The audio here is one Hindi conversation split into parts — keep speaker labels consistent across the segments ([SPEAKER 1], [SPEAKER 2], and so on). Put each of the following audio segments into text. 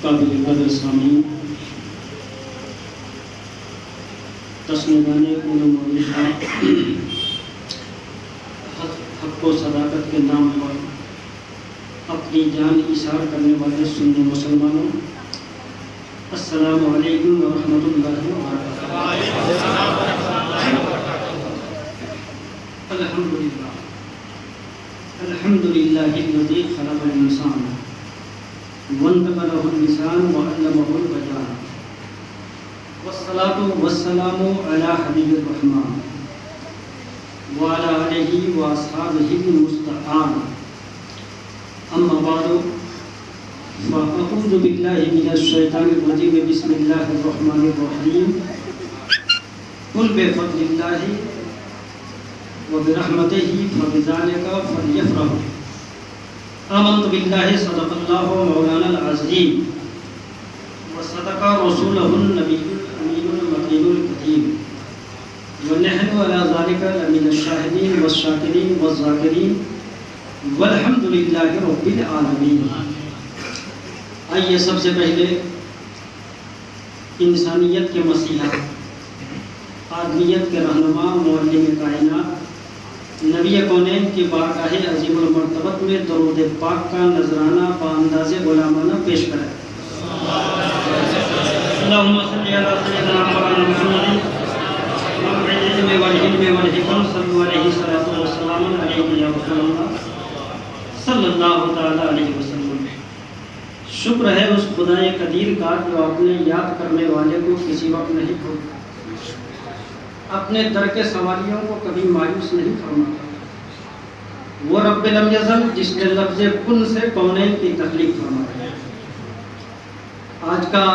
[SPEAKER 1] काबिल कदर सामीन तस्नीदाने हक व सदाकत के नाम पर अपनी जान इशार करने वाले सुन्नी मुसलमानों, अस्सलामु अलैकुम व रहमतुल्लाहि व बरकातुहू। अल्हम्दुलिल्लाहिल्लज़ी खलक़ल इंसान वंतक़लहुल लिसान व अल्लमहुल बयान वस्सलातु वस्सलामु अला हबीबिर रहमान व अला आलिहि व अस्हाबिहिल मुस्तक़ाम। अम्मा बादु फ़अऊज़ु बिल्लाहि मिनश शैतानिर रजीम। बिस्मिल्लाहिर रहमानिर रहीम। कुल बिफ़ज़लिल्लाहि व बिरहमतिही फ़बिज़ालिका फ़लयफ़रहू। आमन्तु बिल्लाहि सदक़ल्लाहु मौलानल अज़ीम व सदक़ा रसूलहुन नबियुल अमीनुल मकीनुल करीम व नहनु अला ज़ालिका लमिनश शाहिदीन वश्शाकिरीन वज़्ज़ाकिरीन वल्हम्दुलिल्लाहि रब्बिल आलमीन। आइए सबसे पहले इंसानियत के मसीहा, आदमियत के रहनुमा, मुअल्लिम कायनात, नबी कौनैन की बारगाह अज़ीमुल मर्तबत में दरूद पाक का नजराना बाअंदाज़े गुलामाना पेश करें। अल्लाहुम्मा सल्ली अला सय्यिदिना मुहम्मदिन मब्अुसिल इल्मि वल हिल्मि वल हिकम सल्लल्लाहु अलैहि सल्लतु वस्सलाम अलैहि या रसूलल्लाह सल्लल्लाहु तआला अलैहि वसल्लम। शुक्र है उस खुदाए कदीर का जो अपने याद करने वाले को किसी वक्त नहीं छोड़ता, अपने दर के सवालियों को कभी मायूस नहीं फरमाता। वो रब्बे लम यज़ल जिसने लफ्ज़े कुन से कौनैन की तख्लीक फरमाई। आज का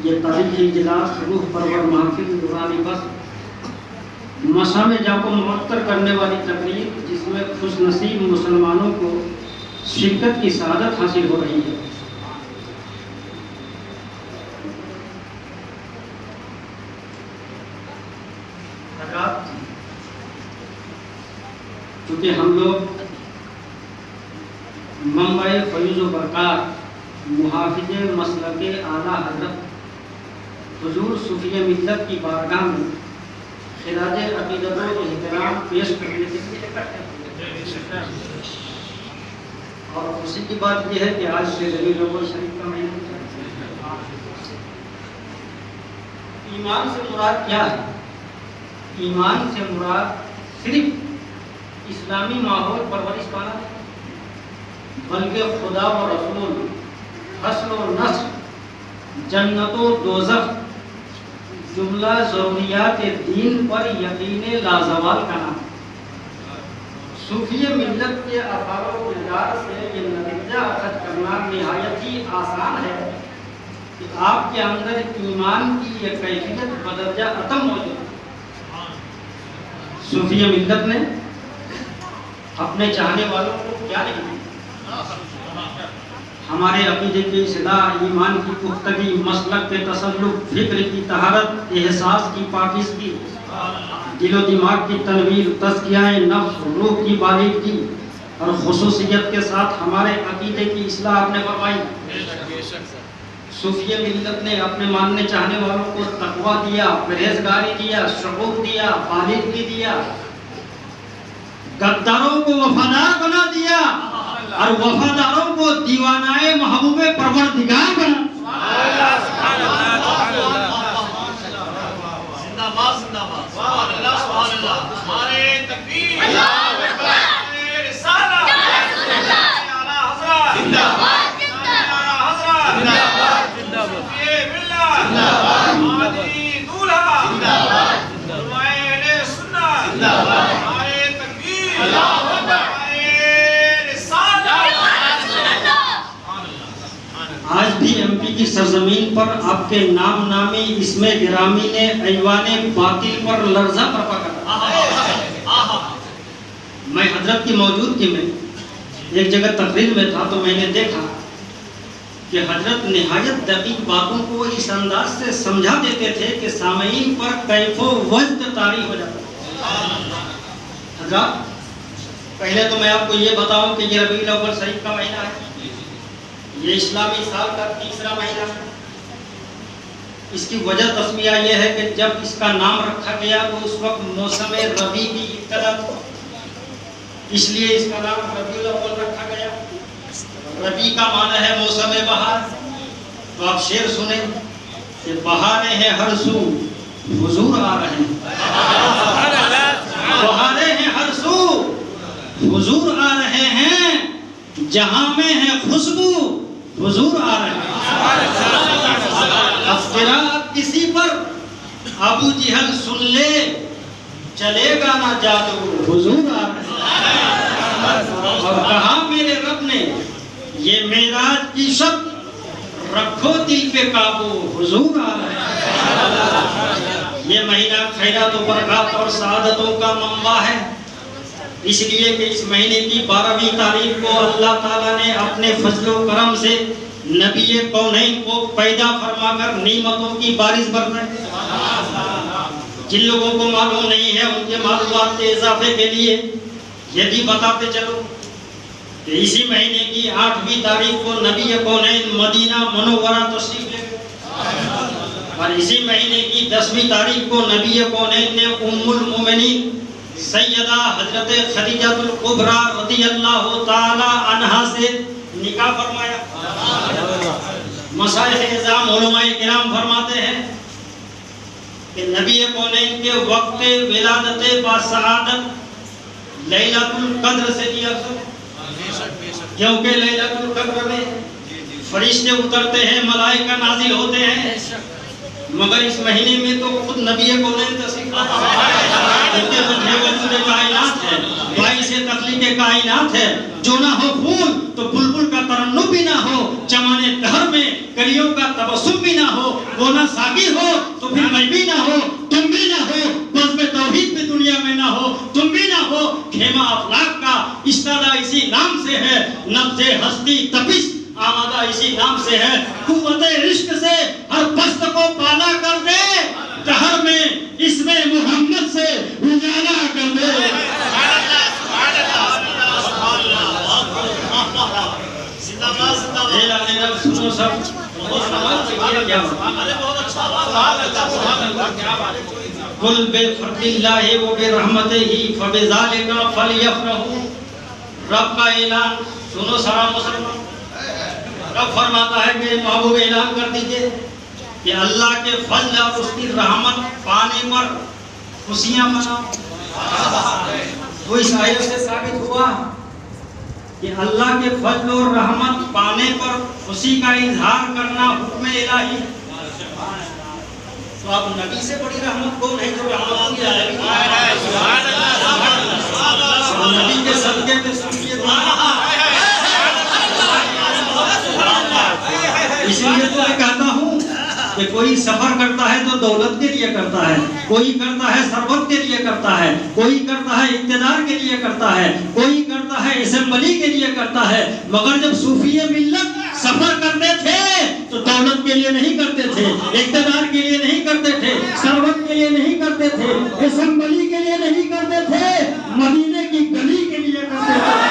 [SPEAKER 1] ये तारीखी इजलास रूह परवर महफिल दुरानी बस मशाम जाको मुअत्तर करने वाली तकरीर, जिसमें खुशनसीब मुसलमानों को शिरकत की सआदत हासिल हो रही है। क्योंकि हम लोग मुंबई फैज़ व बरक़ात मुहाफ़िज़े मसलके आला हज़रत हुज़ूर सूफ़ी मिल्लत की बारगाह में खिराज अक़ीदत व एहतराम पेश करने के लिए इकट्ठे हैं। और खुशी की बात यह है कि आज से रबीउल अव्वल शरीफ का महीना। ईमान से मुराद क्या है? ईमान से मुराद सिर्फ इस्लामी माहौल परवरिश पाना, बल्कि खुदा व रसूल, हस्र व नस्र, जन्नत व दोज़ख, जुमला ज़रूरियात दीन पर यकीन लाज़वाल करना। सूफ़ी मिल्लत के अफ़ाल व किरदार से ये नतीजा अखज़ करना निहायत ही आसान है कि आपके अंदर ईमान की ये कैफियत बदरजा अतम मौजूद है। सूफ़ी मिल्लत ने अपने चाहने वालों को क्या नहीं, हमारे अक़ीदे की इस्लाह, ईमान की पुख्तगी, मसलक के तसल्लुक़, फ़िक्र की तहारत, एहसास की पाकीज़गी, दिलो दिमाग की तनवीर, तज़कियाए नफ्स, रूह की बालिग़गी और ख़ुसूसियत के साथ हमारे अक़ीदे की इस्लाह आपने फरमाई। सूफ़ी मिल्लत ने अपने मानने चाहने वालों को तक़वा दिया, परहेज़गारी दिया, शुऊर दिया, बालिग़गी दिया, गद्दारों को वफादार बना दिया और वफादारों को दीवानाए महबूबे परवरदिगार बना। जिंदाबाद जिंदाबाद, सुभान अल्लाह सुभान अल्लाह, नारे तकबीर, अल्लाहू अकबर, रिसालत, आला हज़रत, जिंदाबाद जिंदाबाद, आला हज़रत, जिंदाबाद जिंदाबाद, ये बिल्लाह जिंदाबाद, मादी दूल्हा जिंदाबाद, दुआए सुन्नत जिंदाबाद, नारे तकबीर, अल्लाहू अकबर, आज भी एमपी की सरजमीन पर आपके नाम नामी इसमें गिरामी ने ऐवाने बातिल पर लर्जा बर्पा कर। मैं हजरत की मौजूदगी में एक जगह तकरीर में था तो मैंने देखा कि हजरत निहायत दकीक बातों को इस अंदाज से समझा देते थे कि सामईन पर कैफो वज्द तारी हो जाता। हजरत, पहले तो मैं आपको ये बताऊं कि ये रबीउल अव्वल शरीफ का महीना है। ये इस्लामी साल का तीसरा महीना। इसकी वजह तस्मिया ये है कि जब इसका नाम रखा गया तो उस वक्त मौसम रबी की इब्तिदा थी, इसलिए इसका नाम रबीउल अव्वल रखा गया। रबी का माना है मौसम बहार। तो आप शेर सुने कि बहारें हैं हर सू, हुजूर आ रहे हैं। बहारें हैं हर सू, हुजूर आ रहे हैं। जहां में है खुशबू, हुजूर आ रहे हैं। अब किसी पर अबू जहल सुन ले, चलेगा ना जादू, हुजूर आ रहे हैं। और कहा मेरे रब ने ये मेराज की शब, रखो दिल पे काबू, हुजूर आ रहे हैं। ये महीना खैरात और बरकत और सआदतों का मंबा है, इसलिए कि इस महीने की 12वीं तारीख को अल्लाह ताला ने अपने फजल व करम से नबी कौनैन को पैदा फरमाकर नेमतों की बारिश बरसाई। जिन लोगों को मालूम नहीं है उनके मालूमात के इजाफे के लिए ये भी बताते चलो कि इसी महीने की 8वीं तारीख को नबी कौनैन मदीना मनोवरा तशरीफ ले गए और इसी महीने की 10वीं तारीख को नबी कौनैन ने उम्मुल मोमिनीन सैयदा हजरत खदीजातुल कुबरा रदियल्लाहु ताला अन्हा से निकाह फरमाया। मशाइख इज़ाम उलमाए किराम फरमाते हैं कि नबी कौनैन के वक्त विलादत बासआदत लैलतुल कद्र से दिया था, क्योंकि लैलतुल कद्र में फरिश्ते उतरते हैं, मलाइका नाजिल होते हैं, मगर इस महीने में तो खुद नबी कौनैन तशरीफ उनके वजह वजूद कायनात है, बाइस तख्लीक कायनात है। जो ना हो फूल तो बुलबुल का तरन्नुम भी ना हो, चमाने दहर में कलियों का तबस्सुम भी ना हो, वो ना साकी हो तो फिर मैं भी ना हो, तुम भी ना हो, बज़्म तौहीद भी दुनिया में ना हो, तुम भी ना हो। खेमा अफलाक का इस्तादा इसी नाम से है, नब्ज़े हस्ती तपिश आमादा इसी नाम से है। कुव्वते इश्क से हर पस्त को पाला कर दे, दहर में इसमें मोहम्मद से उजाला कर दे। सुनो सब, कुल बेफर्दिल्लाहि व बिरहमतिही फबिज़ालिका फलयफ़रहू। रब का ऐलान सुनो सारा मुसलमान। रब फरमाता है कि महबूब ऐलान कर दीजिए कि अल्लाह के फजल और उसकी रहमत पाने पर खुशियां मनाओ। तो इस आयत से साबित हुआ कि अल्लाह के फजल और रहमत पाने पर खुशी का इजहार करना हुक्म इलाही। तो अब नबी से बड़ी रहमत कौन है जो रहमत की आलमी नबी के सदके पे सुनिए। इसलिए तो मैं कहता हूँ कि कोई सफर करता है तो दौलत के लिए करता है, कोई करता है सरबत के लिए करता है, कोई करता है इक्तिदार के लिए करता है, कोई करता है असेंबली के लिए करता है। मगर जब सूफिये मिल्लत सफर करते थे तो दौलत के लिए नहीं करते थे, इक्तिदार के लिए नहीं करते थे, सरबत के लिए नहीं करते थे, असेंबली के लिए नहीं करते थे, मदीने की गली के लिए करते थे।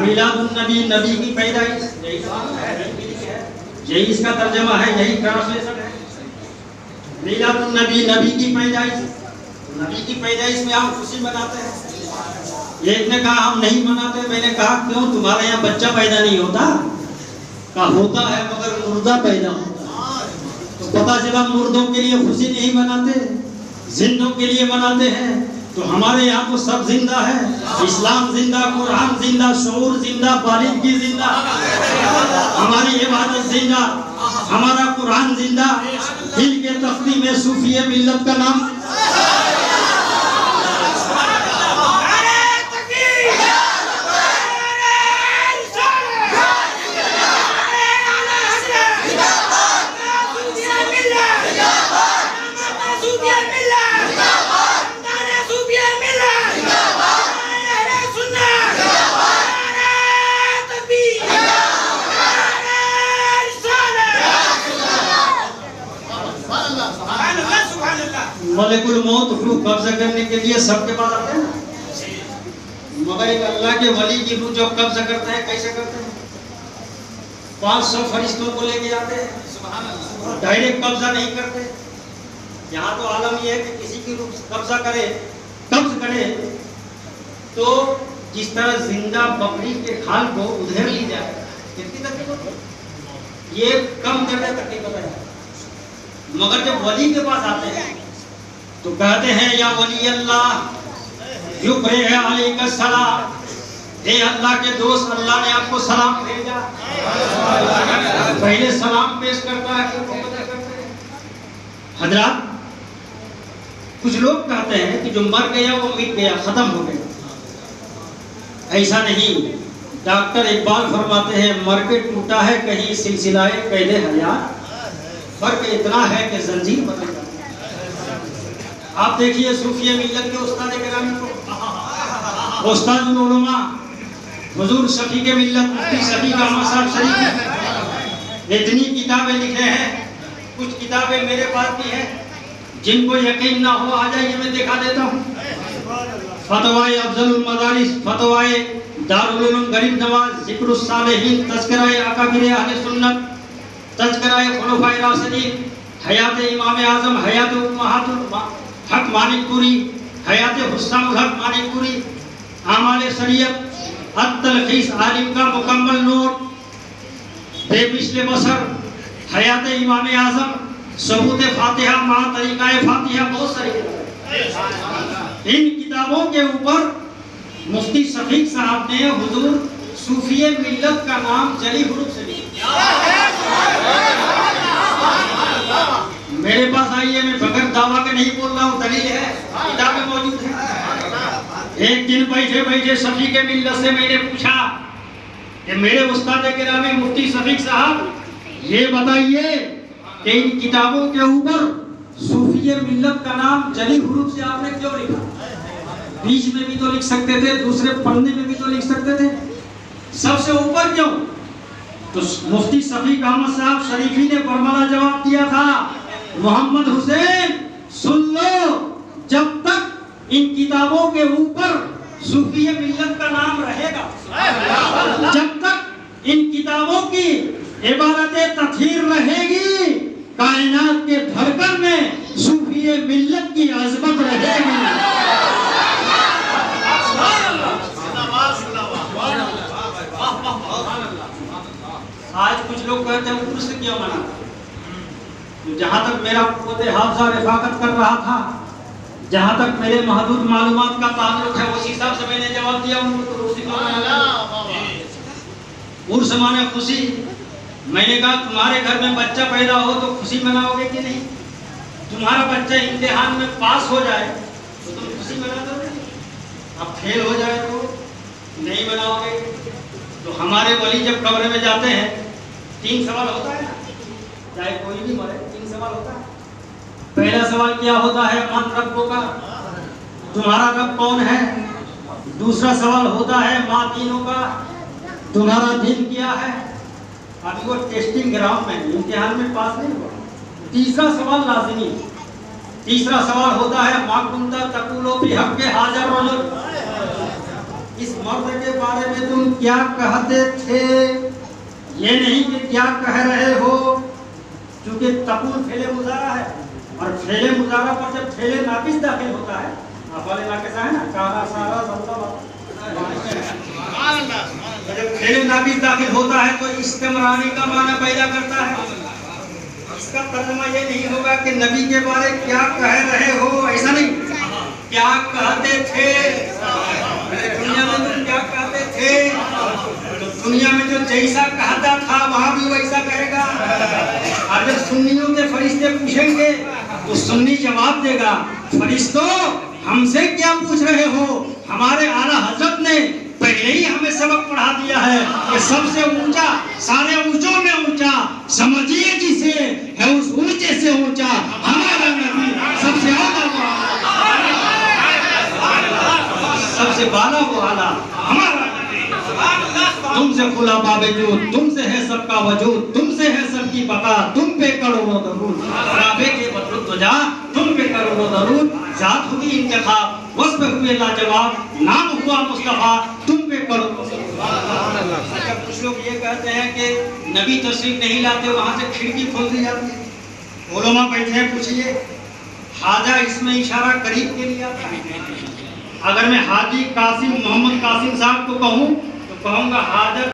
[SPEAKER 1] मिलादुन्नबी, नबी की पैदाइश, यही इसका तर्जमा है, यही ट्रांसलेशन है। मिलादुन्नबी, नबी की पैदाइश। नबी की पैदाइश में हम खुशी मनाते हैं। एक ने कहा हम नहीं मनाते। मैंने कहा क्यों, तुम्हारे यहाँ बच्चा पैदा नहीं होता? कहा होता है मगर मुर्दा पैदा होता है। तो पता चला मुर्दों के लिए खुशी नहीं मनाते, जिंदों के लिए मनाते हैं। तो हमारे यहाँ तो सब जिंदा है, इस्लाम जिंदा, कुरान जिंदा, शऊर जिंदा, बालिदगी जिंदा, हमारी इबादत जिंदा, हमारा कुरान जिंदा। दिल के तख्ती में सूफिये मिल्लत का नाम
[SPEAKER 2] Yeah!
[SPEAKER 1] मलिकुल मौत रूह कब्जा करने के लिए सबके पास आते हैं ना, मगर एक अल्लाह के वली की रूह जब कब्जा करते हैं कैसे करते हैं? 500 फरिश्तों को लेके आते हैं, डायरेक्ट कब्जा नहीं करते। यहाँ तो आलम यह है कि किसी की रूह कब्ज करे तो जिस तरह जिंदा बकरी के खाल को उधेड़ ली जाए, कितनी तकलीफ होती है, ये कम करने तकलीफ होता है। मगर जब वली के पास आते हैं तो कहते हैं या वली अल्लाह युक्रे अलैका सलाम, हे अल्लाह के दोस्त, अल्लाह ने आपको सलाम भेजा। पहले सलाम पेश करता है। हजरात, कुछ लोग कहते हैं कि जो मर गया वो मिट गया, खत्म हो गया। ऐसा नहीं, डॉक्टर इकबाल फरमाते हैं मर के टूटा है कहीं सिलसिलाए कैदे हयात, फर्क इतना है कि जंजीर बदल जाती है। आप देखिए सूफिया मिल्लत के उस्ताद गिरामी को, उस्ताद उलमा हुजूर शफी के मिल्लत मुफ्ती शफी अहमद साहब शरीफ इतनी किताबें लिखे हैं। कुछ किताबें मेरे पास भी हैं, जिनको यकीन ना हो आ जाइए, मैं दिखा देता हूँ। फतवाए अफजलुल मदारिस, फतवाए दारुल उलूम गरीब नवाज, जिक्रुस सालिहीन, तज़किराए अकाबिर अहले सुन्नत, तज़किराए खुलफाए राशिदीन, हयात इमाम आज़म, हयात उम्महातुल हक मानिकपुरी, हयात हुस्सामुल हक मानिकपुरी, आमाल शरीयत, अत-तलखीस आलिम का मुकम्मल नोट, बेमिसले बसर, हयात इमाम आज़म, सबूत फातिहा मा तरीक़ाए फातिहा, बहुत सारी किताबें। इन किताबों के ऊपर मुफ्ती शफीक साहब ने हुजूर सूफिये मिल्लत का नाम जली हुरूफ से लिखा। मेरे पास आइए, मैं बगैर दावा के नहीं बोल रहा हूँ, दलील है, किताबें मौजूद है। एक दिन बैठे बैठे शफी के मिल्लत से मैंने पूछा कि मेरे उस्ताद गिरामी मुफ्ती शफीक साहब, ये बताइए कि इन किताबों के ऊपर सूफिये मिल्लत का नाम जली हुरूफ से आपने क्यों लिखा? बीच में भी तो लिख सकते थे, दूसरे पन्ने में भी तो लिख सकते थे, सबसे ऊपर क्यों? तो मुफ्ती शफीक अहमद साहब शरीफी ने बरमला जवाब दिया था, मोहम्मद हुसैन सुन लो, जब तक इन किताबों के ऊपर सूफिये मिल्लत का नाम रहेगा, जब तक इन किताबों की इबारतें तथहीर रहेगी, कायनात के धड़कन में सूफिये मिल्लत की अज़मत रहेगी। आज कुछ लोग कहते हैं उर्स क्यों मना? तो जहाँ तक मेरा पोते हाफजा रिफाकत कर रहा था, जहाँ तक मेरे महदूद मालूमात का ताल्लुक है, उसी हिसाब से मैंने जवाब दिया उनको। तो उसी उर्स माने खुशी। मैंने कहा तुम्हारे घर में बच्चा पैदा हो तो खुशी मनाओगे कि नहीं? तुम्हारा बच्चा इम्तिहान में पास हो जाए तो तुम खुशी मना दोगे, अब फेल हो जाए तो नहीं मनाओगे। तो हमारे वली जब कब्र में जाते हैं 3 सवाल होता है ना, चाहे कोई भी मरे 3 सवाल होता है। पहला सवाल क्या होता है? मन रब्बो का, तुम्हारा रब कौन है? दूसरा सवाल होता है माँ दीनों का, तुम्हारा दीन क्या है? अभी वो टेस्टिंग ग्राउंड में इम्तिहान में पास नहीं हुआ। तीसरा सवाल लाजिमी, तीसरा सवाल होता है माँ कुंता तकुलो भी हक के हाजर रजुल, इस मर्द के बारे में तुम क्या कहते थे? ये नहीं कि क्या कह रहे हो, क्योंकि तकुल फेले मुजारा है, और फेले मुजारा पर जब फेले नाकिस दाखिल होता है, अफाले नाकिसा है ना, काला सारा सल्ला, जब फेले नाकिस दाखिल होता है तो इस्तेमरानी का माना पैदा करता है। इसका तर्जुमा ये नहीं होगा कि नबी के बारे क्या कह रहे हो, ऐसा नहीं, क्या कहते थे, दुनिया में तुम क्या कहते थे, तो दुनिया में जो जैसा कहता था वहाँ भी वैसा कहेगा। और जब सुन्नियों के फरिश्ते पूछेंगे तो सुन्नी जवाब देगा, फरिश्तों हमसे क्या पूछ रहे हो, हमारे आला हजरत ने पहले ही हमें सबक पढ़ा दिया है कि सबसे ऊंचा, सारे ऊंचों में ऊंचा, समझिए जिसे है उस ऊंचे से ऊंचा हमारा नबी, सबसे आला वो सबसे बाला वो आला हमारा नबी। तुमसे खुला बावजूद, तुमसे है सबका वजूद, तुमसे है सबकी बका, तुम पे करो वो दरूद, काबे के बदरुद तुझा, तुम पे करो करो दरूद, जात हुई इंतखाब, वस्फ हुए लाजवाब, नाम हुआ मुस्तफा, तुम पे करो। अच्छा, कुछ लोग ये कहते हैं कि नबी तशरीफ नहीं लाते, वहां से खिड़की खोल दी जाती है। उलमा बैठे हैं, पूछिए हाजा इसमें इशारा करीब के लिए आता है। अगर मैं हाजी कासिम मोहम्मद कासिम साहब को कहूँ तो कहूँगा हाजा